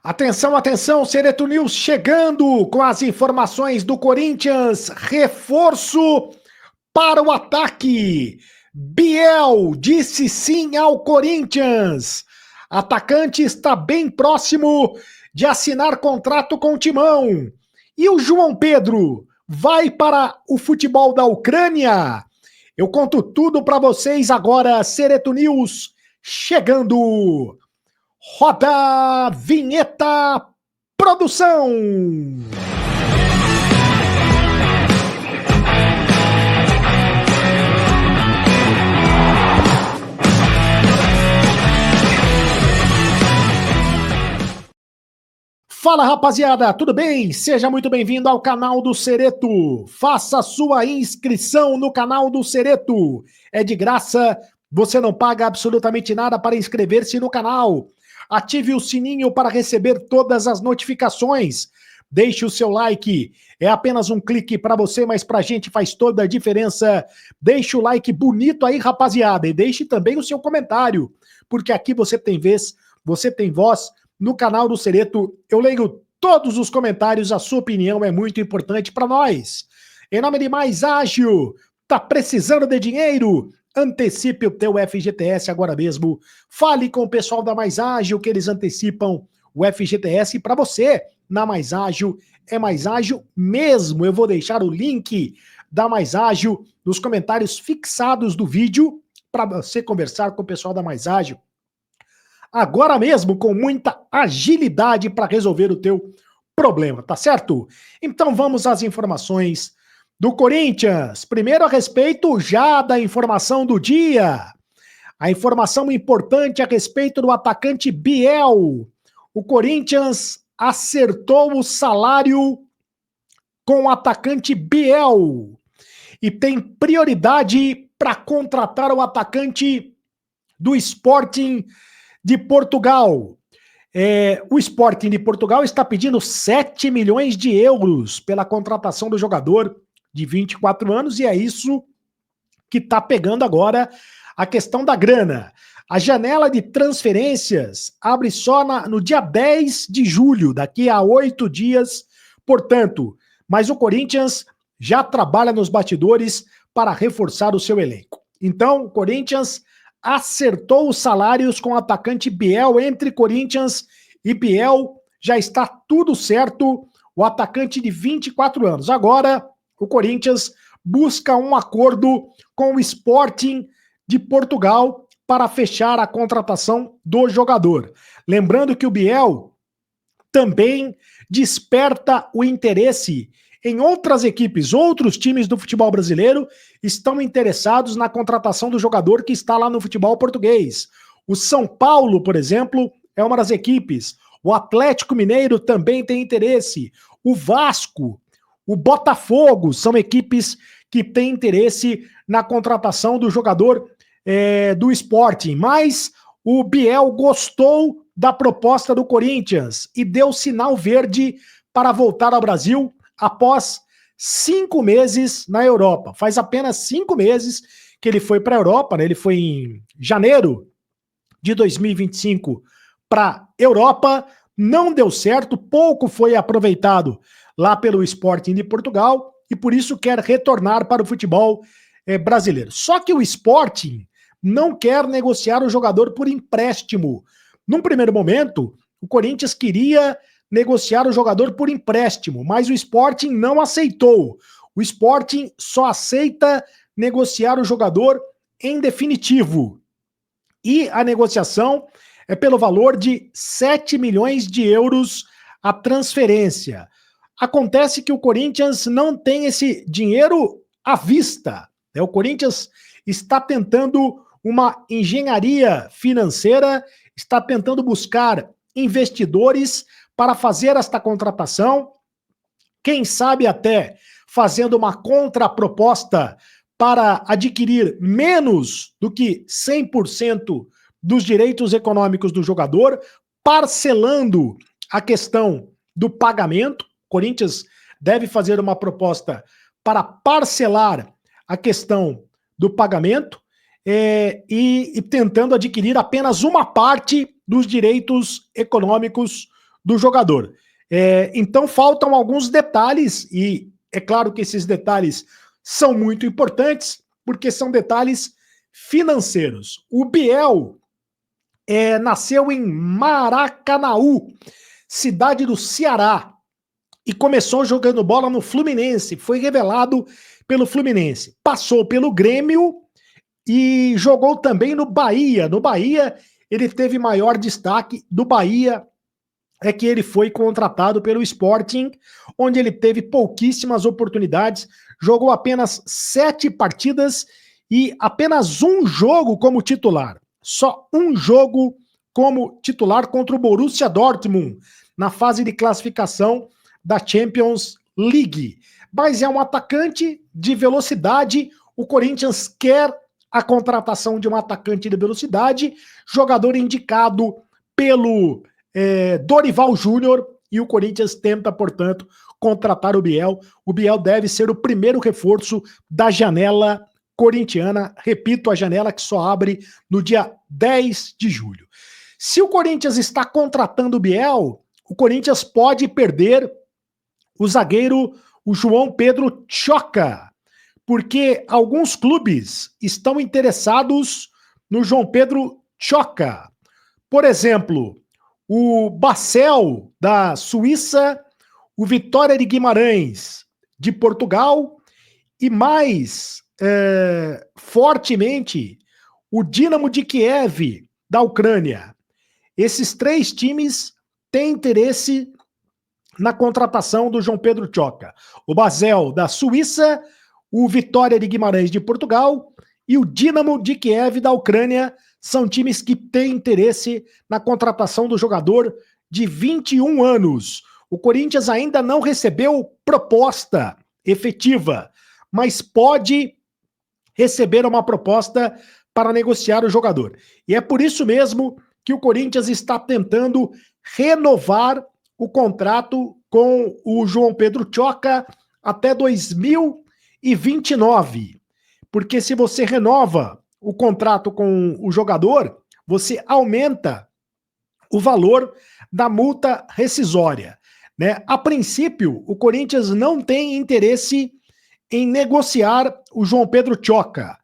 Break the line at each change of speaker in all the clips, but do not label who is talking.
Atenção, atenção, Sereto News chegando com as informações do Corinthians. Reforço para o ataque. Biel disse sim ao Corinthians. Atacante está bem próximo de assinar contrato com o Timão. E o João Pedro vai para o futebol da Ucrânia? Eu conto tudo para vocês agora, Sereto News chegando. Roda a vinheta, produção! Fala, rapaziada, tudo bem? Seja muito bem-vindo ao canal do Sereto. Faça sua inscrição no canal do Sereto. É de graça, você não paga absolutamente nada para inscrever-se no canal. Ative o sininho para receber todas as notificações. Deixe o seu like. É apenas um clique para você, mas para a gente faz toda a diferença. Deixe o like bonito aí, rapaziada. E deixe também o seu comentário, porque aqui você tem vez, você tem voz. No canal do Sereto, eu leio todos os comentários, a sua opinião é muito importante para nós. Em nome de Mais Ágil, tá precisando de dinheiro? Antecipe o teu FGTS agora mesmo. Fale com o pessoal da Mais Ágil que eles antecipam o FGTS para você. Na Mais Ágil, é Mais Ágil mesmo. Eu vou deixar o link da Mais Ágil nos comentários fixados do vídeo para você conversar com o pessoal da Mais Ágil agora mesmo, com muita agilidade para resolver o teu problema, tá certo? Então vamos às informações do Corinthians. Primeiro a respeito já da informação do dia. A informação importante a respeito do atacante Biel. O Corinthians acertou o salário com o atacante Biel e tem prioridade para contratar o atacante do Sporting de Portugal. O Sporting de Portugal está pedindo 7 milhões de euros pela contratação do jogador de 24 anos e é isso que está pegando agora a questão da grana. A janela de transferências abre só no dia 10 de julho, daqui a 8 dias, portanto, mas o Corinthians já trabalha nos bastidores para reforçar o seu elenco. Então, o Corinthians acertou os salários com o atacante Biel. Entre Corinthians e Biel já está tudo certo, o atacante de 24 anos. Agora, o Corinthians busca um acordo com o Sporting de Portugal para fechar a contratação do jogador. Lembrando que o Biel também desperta o interesse em outras equipes, outros times do futebol brasileiro estão interessados na contratação do jogador que está lá no futebol português. O São Paulo, por exemplo, é uma das equipes. O Atlético Mineiro também tem interesse. O Vasco, o Botafogo são equipes que têm interesse na contratação do jogador do Sporting. Mas o Biel gostou da proposta do Corinthians e deu sinal verde para voltar ao Brasil após 5 meses na Europa. Faz apenas 5 meses que ele foi para a Europa, né? Ele foi em janeiro de 2025 para a Europa, não deu certo, pouco foi aproveitado lá pelo Sporting de Portugal e por isso quer retornar para o futebol brasileiro. Só que o Sporting não quer negociar o jogador por empréstimo. Num primeiro momento, o Corinthians queria negociar o jogador por empréstimo, mas o Sporting não aceitou. O Sporting só aceita negociar o jogador em definitivo. E a negociação é pelo valor de 7 milhões de euros a transferência. Acontece que o Corinthians não tem esse dinheiro à vista. O Corinthians está tentando uma engenharia financeira, está tentando buscar investidores para fazer esta contratação, quem sabe até fazendo uma contraproposta para adquirir menos do que 100% dos direitos econômicos do jogador, parcelando a questão do pagamento. O Corinthians deve fazer uma proposta para parcelar a questão do pagamento e tentando adquirir apenas uma parte dos direitos econômicos do jogador. Então faltam alguns detalhes, e é claro que esses detalhes são muito importantes, porque são detalhes financeiros. O Biel nasceu em Maracanaú, cidade do Ceará, e começou jogando bola no Fluminense, foi revelado pelo Fluminense, passou pelo Grêmio e jogou também no Bahia. No Bahia ele teve maior destaque. Do Bahia é que ele foi contratado pelo Sporting, onde ele teve pouquíssimas oportunidades, jogou apenas 7 partidas e apenas um jogo como titular. Só um jogo como titular contra o Borussia Dortmund, na fase de classificação da Champions League. Mas é um atacante de velocidade, o Corinthians quer a contratação de um atacante de velocidade, jogador indicado pelo Dorival Júnior, e o Corinthians tenta, portanto, contratar o Biel. O Biel deve ser o primeiro reforço da janela corintiana. Repito, a janela que só abre no dia 10 de julho. Se o Corinthians está contratando o Biel, o Corinthians pode perder o zagueiro, o João Pedro Tchoca, porque alguns clubes estão interessados no João Pedro Tchoca. Por exemplo, o Basel, da Suíça, o Vitória de Guimarães, de Portugal, e mais fortemente, o Dinamo de Kiev, da Ucrânia. Esses 3 times têm interesse na contratação do João Pedro Tchoca. O Basel, da Suíça, o Vitória de Guimarães, de Portugal, e o Dinamo de Kiev, da Ucrânia, são times que têm interesse na contratação do jogador de 21 anos. O Corinthians ainda não recebeu proposta efetiva, mas pode receber uma proposta para negociar o jogador. E é por isso mesmo que o Corinthians está tentando renovar o contrato com o João Pedro Tchoca até 2029. Porque se você renova o contrato com o jogador, você aumenta o valor da multa rescisória, né? A princípio, o Corinthians não tem interesse em negociar o João Pedro Tchoca.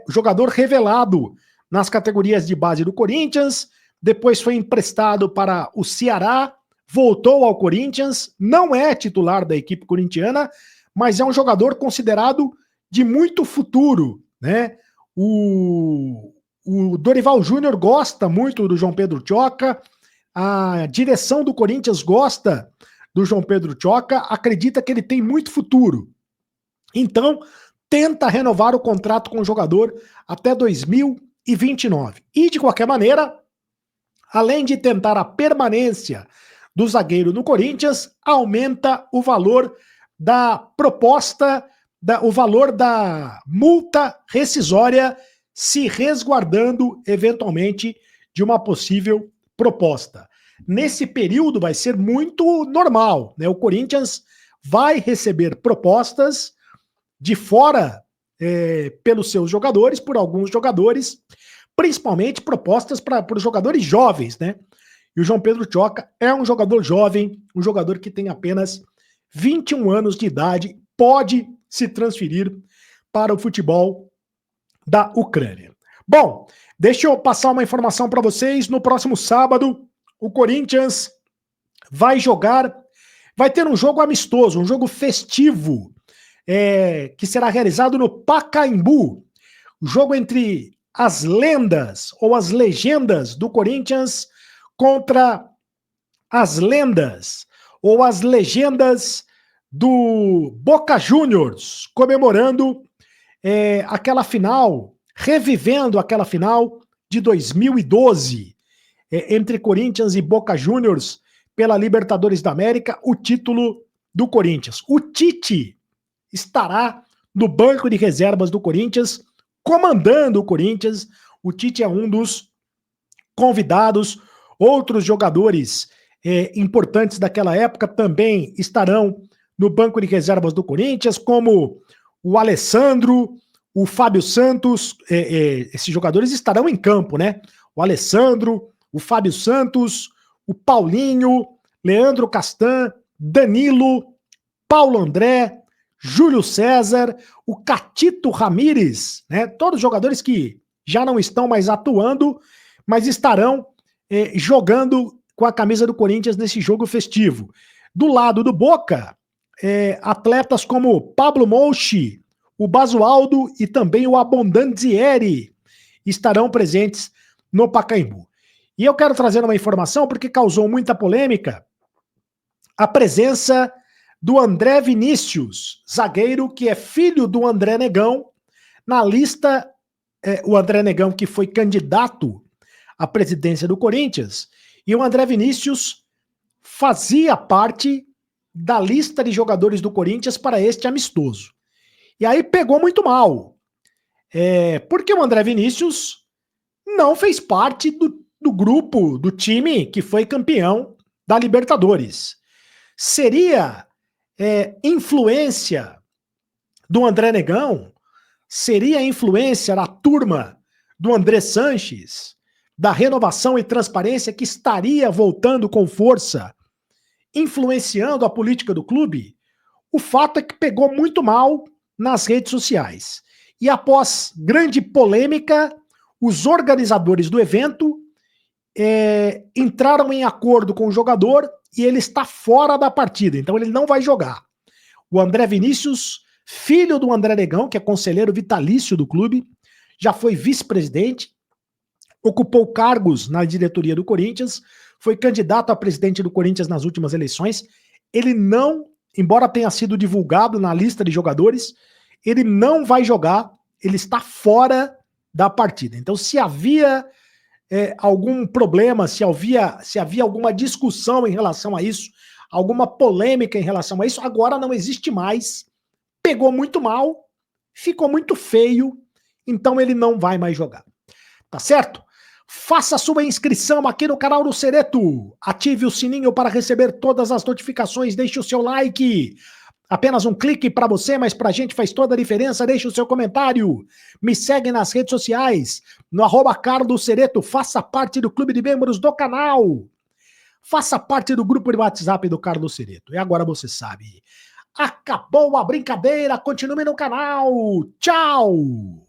Jogador revelado nas categorias de base do Corinthians, depois foi emprestado para o Ceará, voltou ao Corinthians, não é titular da equipe corintiana, mas é um jogador considerado de muito futuro, né? O Dorival Júnior gosta muito do João Pedro Tchoca, a direção do Corinthians gosta do João Pedro Tchoca, acredita que ele tem muito futuro. Então, tenta renovar o contrato com o jogador até 2029. E, de qualquer maneira, além de tentar a permanência do zagueiro no Corinthians, aumenta o valor da proposta, o valor da multa rescisória, se resguardando eventualmente de uma possível proposta. Nesse período vai ser muito normal, né? O Corinthians vai receber propostas de fora pelos seus jogadores, por alguns jogadores, principalmente propostas para os jogadores jovens, né? E o João Pedro Tchoca é um jogador jovem, um jogador que tem apenas 21 anos de idade, pode se transferir para o futebol da Ucrânia. Bom, deixa eu passar uma informação para vocês. No próximo sábado, o Corinthians vai ter um jogo amistoso, um jogo festivo, que será realizado no Pacaembu. O jogo entre as lendas ou as legendas do Corinthians contra as lendas ou as legendas do Boca Juniors, comemorando aquela final, revivendo aquela final de 2012, entre Corinthians e Boca Juniors pela Libertadores da América, o título do Corinthians. O Tite estará no banco de reservas do Corinthians, comandando o Corinthians. O Tite é um dos convidados. Outros jogadores importantes daquela época também estarão no banco de reservas do Corinthians, como o Alessandro, o Fábio Santos. Esses jogadores estarão em campo, né? O Alessandro, o Fábio Santos, o Paulinho, Leandro Castan, Danilo, Paulo André, Júlio César, o Catito Ramírez, né? Todos jogadores que já não estão mais atuando, mas estarão jogando com a camisa do Corinthians nesse jogo festivo. Do lado do Boca, atletas como Pablo Mouchi, o Basualdo e também o Abondanzieri estarão presentes no Pacaembu. E eu quero trazer uma informação porque causou muita polêmica a presença do André Vinícius, zagueiro que é filho do André Negão, na lista, o André Negão que foi candidato à presidência do Corinthians, e o André Vinícius fazia parte da lista de jogadores do Corinthians para este amistoso. E aí pegou muito mal, porque o André Vinícius não fez parte do grupo, do time que foi campeão da Libertadores. Seria influência do André Negão? Seria influência da turma do André Sanches, da Renovação e Transparência, que estaria voltando com força, influenciando a política do clube? O fato é que pegou muito mal nas redes sociais. E após grande polêmica, os organizadores do evento entraram em acordo com o jogador e ele está fora da partida, então ele não vai jogar. O André Vinícius, filho do André Negão, que é conselheiro vitalício do clube, já foi vice-presidente, ocupou cargos na diretoria do Corinthians, foi candidato a presidente do Corinthians nas últimas eleições. Ele não, embora tenha sido divulgado na lista de jogadores, ele não vai jogar, ele está fora da partida. Então, se havia algum problema, se havia alguma discussão em relação a isso, alguma polêmica em relação a isso, agora não existe mais. Pegou muito mal, ficou muito feio, então ele não vai mais jogar. Tá certo? Faça sua inscrição aqui no canal do Cereto. Ative o sininho para receber todas as notificações. Deixe o seu like. Apenas um clique para você, mas para a gente faz toda a diferença. Deixe o seu comentário. Me segue nas redes sociais, no @CarlosCereto. Faça parte do clube de membros do canal. Faça parte do grupo de WhatsApp do Carlos Cereto. E agora você sabe. Acabou a brincadeira. Continue no canal. Tchau!